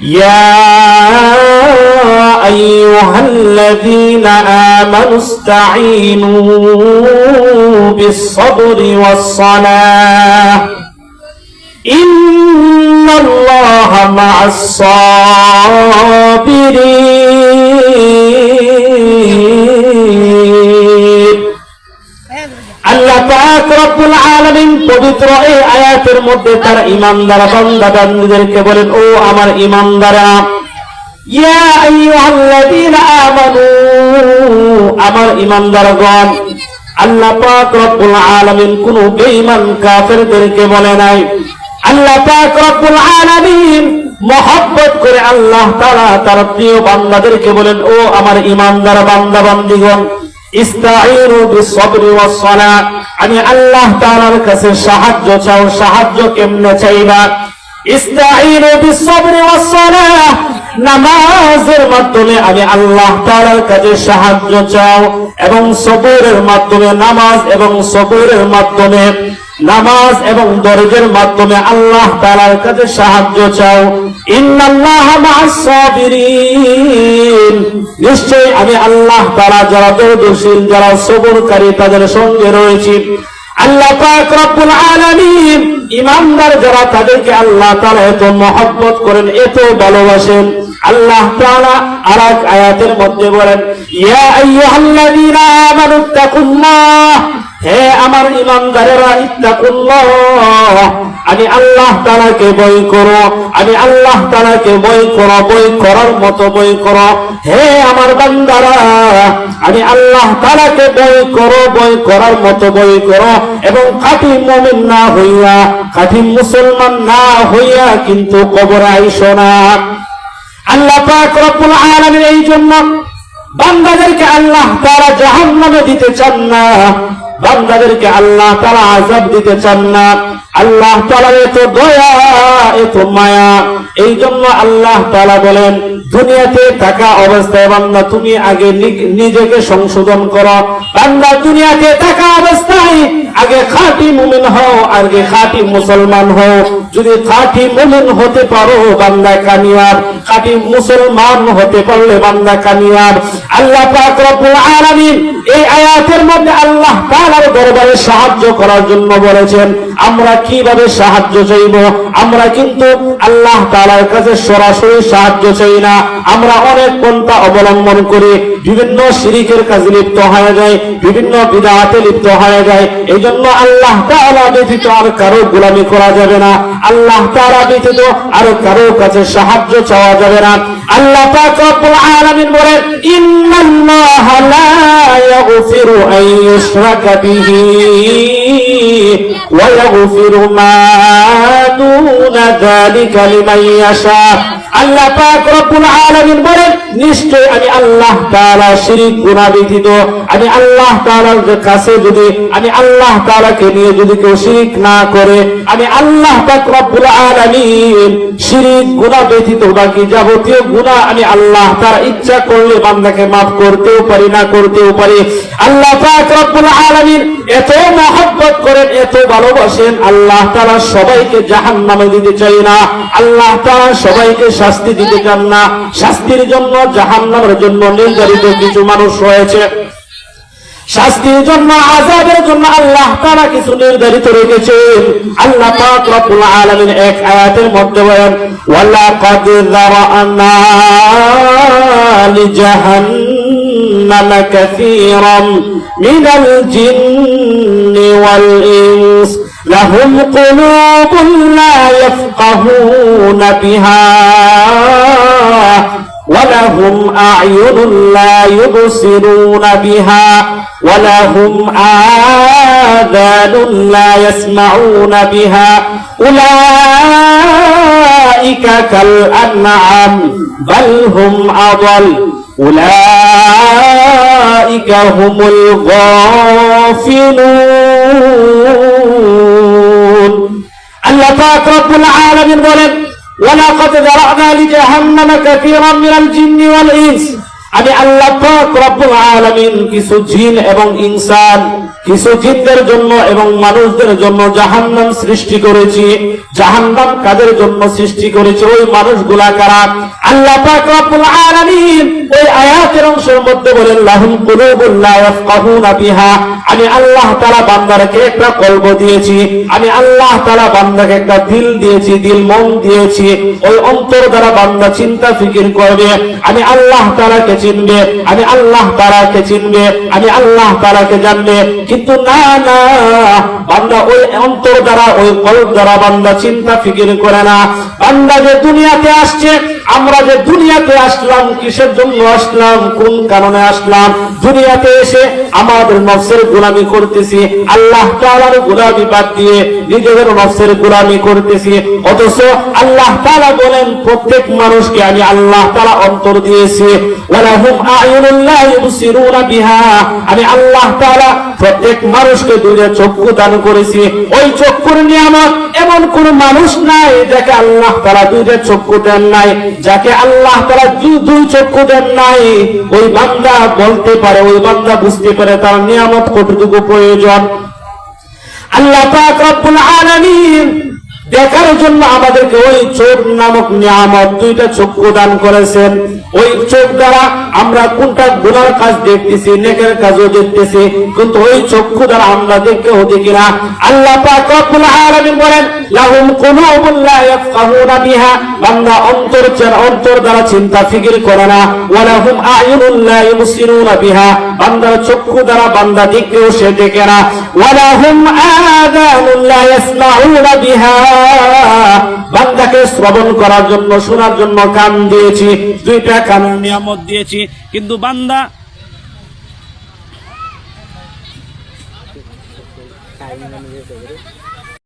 ইয়া আইয়ুহাল্লাযীনা আমানুস্তাঈনু বিস-সাবরি ওয়াস-সালাহ ইন্নাল্লাহা মা'আস-সাবিরিন। আল্লাহ পাক রব্বুল আলামিন পবিত্র এই আয়াতের মধ্যে তার ঈমানদার বান্দা-বান্দীদেরকে বলেন, ও আমার ঈমানদাররা, ইয়া আইয়ুহাল্লাযীনা আমানু, আমার ঈমানদারগণ। আল্লাহ পাক রব্বুল আলামিন কোন বেঈমান কাফেরদেরকে বলে নাই। আল্লাহ পাক রব্বুল আলামিন মহব্বত করে আল্লাহ তাআলা তার প্রিয় বান্দাদেরকে বলেন, ও আমার ঈমানদার বান্দা-বান্দীগণ, ইস্তাঈনু বিস-সাবরি ওয়াস-সালাহ, আমি আল্লাহ তাআলার কাছে সাহায্য চাও। সাহায্য কেমনে চাইবা? ইস্তাঈনু বিস-সাবরি ওয়াস-সালাহ, নামাজের মাধ্যমে আমি আল্লাহ তাআলার কাছে সাহায্য চাও, এবং সবরের মাধ্যমে নামাজ এবং সবরের মাধ্যমে নামাজ এবং দরজের মাধ্যমে আল্লাহ তাআলার কাছে সাহায্য চাও। ইন্নাল্লাহা মা'আস-সাবিরিন, নিশ্চয় আমি আল্লাহ তাআলা যারা ধৈর্যশীল, যারা সবরকারী তাদের সঙ্গে রয়েছি। আল্লাহ পাক রব্বুল আলামিন ঈমানদার যারা তাদেরকে আল্লাহ তাআলা এত মহব্বত করেন, এত ভালোবাসেন। আল্লাহ তাআলা আরেক আয়াতের মধ্যে বলেন, ইয়া আইয়ুহাল্লাযীনা আমানুত্তাকুল্লাহ, হে আমার ঈমানদারেরা, ইত্তাকুল্লাহ, আমি আল্লাহ তাআলাকে ভয় করো, আমি আল্লাহ তাআলাকে ভয় করো, ভয় করার মতো ভয় করো। হে আমার বান্দারা, আমি আল্লাহ তাআলাকে ভয় করো, ভয় করার মতো ভয় করো, এবং খাঁটি মুমিন না হইয়া, খাঁটি মুসলমান না হইয়া কিন্তু কবরে আইসো না। আল্লাহ পাক রব্বুল আলামিন এই জন্য বান্দাদেরকে আল্লাহ তাআলা জাহান্নামে দিতে চান না, বান্দাদেরকে আল্লাহ তাআলা আযাব দিতে চান না। আল্লাহ তাআলার এত দয়া, এত মায়া, এই জন্য আল্লাহ তাআলা বলেন, দুনিয়াতে থাকা অবস্থায় বান্দা তুমি আগে নিজেকে সংশোধন করো। বান্দা দুনিয়াতে থাকা অবস্থায় আগে খাঁটি মুমিন হও, আগে খাঁটি মুসলমান হও। যদি খাঁটি মুমিন হতে পারো বান্দা কামিয়াব, খাঁটি মুসলমান হতে পারলে বান্দা কামিয়াব। আল্লাহ পাক রব্বুল আলামিন এই আয়াতের মধ্যে আল্লাহ তাআলার দরবারে সাহায্য করার জন্য বলেছেন। আমরা কিভাবে সাহায্য চাইব? আমরা কিন্তু আল্লাহ তাআলার কাছে সরাসরি সাহায্য চাই না, আমরা অনেক পন্থা অবলম্বন করি, বিভিন্ন শিরকের কাজে লিপ্ত হয়ে যায়, বিভিন্ন বিদআতে লিপ্ত হয়ে যায়। এই জন্য আল্লাহ তাআলা ব্যতীত আর কারো গোলামি করা যাবে না, আল্লাহ তাআলা ব্যতীত আর কারো কাছে সাহায্য চাওয়া যাবে না। আল্লাহ পাক রব্বুল আলামিন বলেন, ইন্নাল্লাহা লা ইয়াগফিরু আন ইউশরাকা বিহি ওয়া ইয়াগফিরু মা দুনা যালিকা লিমান ইয়াশা। আল্লাহ পাক রব্বুল আলামিন বলেন, নিশ্চয় আমি আল্লাহ তাআলা শিরক গুনাহ ব্যতীত, আমি আল্লাহ তাআলার কাছে যদি আমি আল্লাহ তাআলাকে নিয়ে যদি কেউ শিরক না করে, আমি আল্লাহ পাক রব্বুল আলামিন শিরক গুনাহ ব্যতীত বাকি যাবতীয় গুনাহ আমি আল্লাহ তাআলা ইচ্ছা করলে বান্দাকে maaf করতেও পারি, না করতেও পারি। আল্লাহ পাক রব্বুল আলামিন এত মহব্বত করেন, এত ভালোবাসেন। আল্লাহ তাআলা সবাইকে জাহান্নামে দিতে চাই না, আল্লাহ তাআলা সবাইকে শাস্তি দিতে চান না। শাস্তির জন্য, জাহান্নামের জন্য নির্ধারিত কিছু মানুষ রয়েছে, শাস্তির জন্য, আযাবের জন্য আল্লাহ তাআলা কিছু নির্ধারিত রেখেছেন। আল্লাহ পাক রব্বুল আলামিন এক আয়াতের মধ্যে বলেন, ওয়ালাকাদ যারা'না লিজাহান্নামা কাসীরাম মিনাল জিন্নি ওয়াল ইনস লাহুম কুলুবুন লা ইয়াফকাহুনা বিহা ولهم أعين لا يبصرون بها ولهم آذان لا يسمعون بها أولئك كالأنعام بل هم أضل أولئك هم الغافلون. الله পাক রব্বুল আলামিন বলেন, ওয়ালাকাদ যারা'না লিজাহান্নামা কাসীরাম মিনাল জিন্নি ওয়াল ইনস, আমি আল্লাহ পাক রব্বুল আলামিন কিছু জিন এবং ইনসান কিছু জিনদের জন্য এবং মানুষদের জন্য জাহান্নাম সৃষ্টি করেছি। জাহান্নাম কাদের জন্য সৃষ্টি করেছে? ওই মানুষগুলা কারা? আল্লাহ পাক রব্বুল আলামিন ওই আয়াতের অংশের মধ্যে বলেন, লাহুম কুলুবুন লা ইয়াফকাহুনা বিহা। আমি আল্লাহ তাআলা বান্দাকে একটা কলব দিয়েছি, আমি আল্লাহ তাআলা বান্দাকে একটা দিল দিয়েছি, দিল মন দিয়েছি। ওই অন্তর দ্বারা বান্দা চিন্তা ফিকির করবে, আমি আল্লাহ তাআলাকে চিনবে, আমি আল্লাহ তাআলাকে চিনবে, আমি আল্লাহ তাআলাকে জানবে। কিন্তু না না, বান্দা ওই অন্তর দ্বারা, ওই কলব দ্বারা বান্দা চিন্তা ফিকির করে না। বান্দা যে দুনিয়াতে আসছে, আমরা যে দুনিয়াতে আসলাম, কিসের জন্য আসলাম, কোন কারণে আসলাম? দুনিয়াতে এসে আমাদের নফসের গোলামি করতেছি, আল্লাহ তাআলার গোলামি বাদ দিয়ে নিজেদের নফসের গোলামি করতেছি। অথচ আল্লাহ তাআলা বলেন, প্রত্যেক মানুষকে আমি আল্লাহ তাআলা অন্তর দিয়েছি। ওয়ালাহুম আ'য়ুনুন লা ইবসিরুনা বিহা। আমি আল্লাহ তাআলা প্রত্যেক মানুষকে দুইটা চক্ষু দান করেছি। ওই চক্ষুর নিয়ামত এমন কোন মানুষ নাই যাকে আল্লাহ তাআলা দুইটা চক্ষু দেন নাই। যাকে আল্লাহ তাআলা দুই চক্ষু দেন নাই, ওই বান্দা বলতে পারে, ওই বান্দা বুঝতে পারে তার নিয়ামত কতটুকু প্রয়োজন। আল্লাহ পাক রব্বুল আলামিন দেখার জন্য আমাদেরকে ওই চোখ নামক নিয়ামত, দুইটা চক্ষু দান করেছেন। ওই চোখ দ্বারা আমরা কোনটা গুনার কাজ দেখতেছি, নেকের কাজও দেখতেছি, কিন্তু ওই চক্ষু দ্বারা আমরা দেখতেও দেখি না। আল্লাহ পাক রব্বুল আলামিন বলেন, লাহুম কুলুবুন লা ইয়াফকাহুনা বিহা। বান্দা অন্তর দ্বারা চিন্তা ফিকির করে না। ওয়ালাহুম আ'য়ুনুন লা ইবসিরুনা বিহা। বান্দার চক্ষু দ্বারা বান্দা দেখতেও সে দেখে না। ওয়ালাহুম আযানুন লা ইয়াসমাউনা বিহা। বান্দাকে শ্রবণ করার জন্য, শোনার জন্য কান দিয়েছি, দুইটা কানের নিয়ামত দিয়েছি, কিন্তু বান্দা